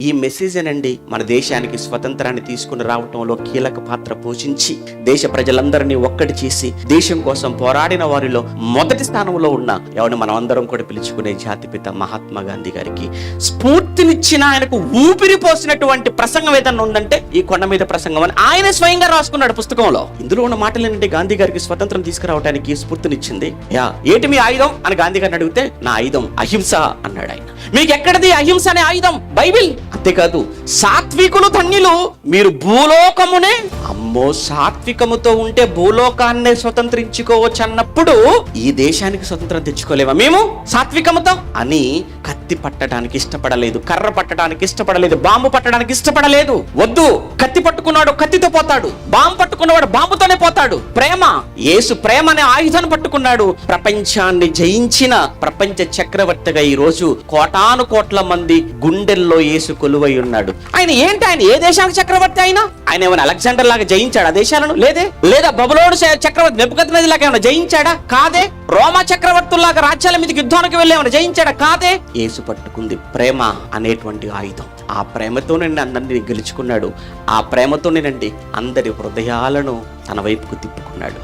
ఈ మెసేజేనండి మన దేశానికి స్వతంత్రాన్ని తీసుకుని రావటంలో కీలక పాత్ర పోషించి దేశ ప్రజలందరినీ ఒక్కటి చేసి దేశం కోసం పోరాడిన వారిలో మొదటి స్థానంలో ఉన్న ఎవరిని మనం అందరం కూడా పిలుచుకునే జాతిపిత మహాత్మా గాంధీ గారికి స్ఫూర్తినిచ్చిన, ఆయనకు ఊపిరి పోసినటువంటి ప్రసంగం ఏదన్నా ఉందంటే ఈ కొండ మీద ప్రసంగం అని ఆయన స్వయంగా రాసుకున్నాడు పుస్తకంలో. ఇందులో ఉన్న మాటలు ఏంటంటే గాంధీ గారికి స్వతంత్రం తీసుకురావడానికి స్ఫూర్తినిచ్చింది. ఏంటి మీ ఆయుధం అని గాంధీ గారిని అడిగితే, నా ఆయుధం అహింస అన్నాడు ఆయన. మీకు ఎక్కడిది అహింస అనే ఆయుధం? బైబిల్. అంతేకాదు, సాత్వికులు ధన్యులు, మీరు భూలోకమునే, అమ్మో సాత్వికముతో ఉంటే భూలోకాన్నే స్వతంత్రించుకోవచ్చు అన్నప్పుడు ఈ దేశానికి స్వతంత్రం తెచ్చుకోలేవా మేము సాత్వికముతో అని కత్తి పట్టడానికి ఇష్టపడలేదు, కర్ర పట్టడానికి ఇష్టపడలేదు, బాంబు పట్టడానికి ఇష్టపడలేదు. వద్దు, కత్తి పట్టుకున్నాడు కత్తితో పోతాడు, బాంబు పట్టుకున్నవాడు బాంబుతోనే పోతాడు. ప్రేమ, యేసు ప్రేమ అనే ఆయుధాన్ని పట్టుకున్నాడు. ప్రపంచాన్ని జయించిన ప్రపంచ చక్రవర్తిగా ఈ రోజు కోటాను కోట్ల మంది గుండెల్లో యేసు కొలువై ఉన్నాడు. ఆయన ఏంటి? ఆయన ఏ దేశానికి చక్రవర్తి? ఆయన ఏమైనా అలెగ్జాండర్ లాగా జయించాడా దేశాలను? లేదే. లేదా బబులోను చక్రవర్తి నెబుకద్నెజర్ లాగా ఏమైనా జయించాడా? కాదే. రోమా చక్రవర్తుల్లాగా రాజ్యాల మీదకి యుద్ధానికి వెళ్ళి ఏమైనా జయించాడా? కాదే. యేసు పట్టుకుంది ప్రేమ అనేటువంటి ఆయుధం. ఆ ప్రేమతోనే అందరినీ గెలుచుకున్నాడు. ఆ ప్రేమతోనేనండి అందరి హృదయాలను తన వైపుకు తిప్పుకున్నాడు.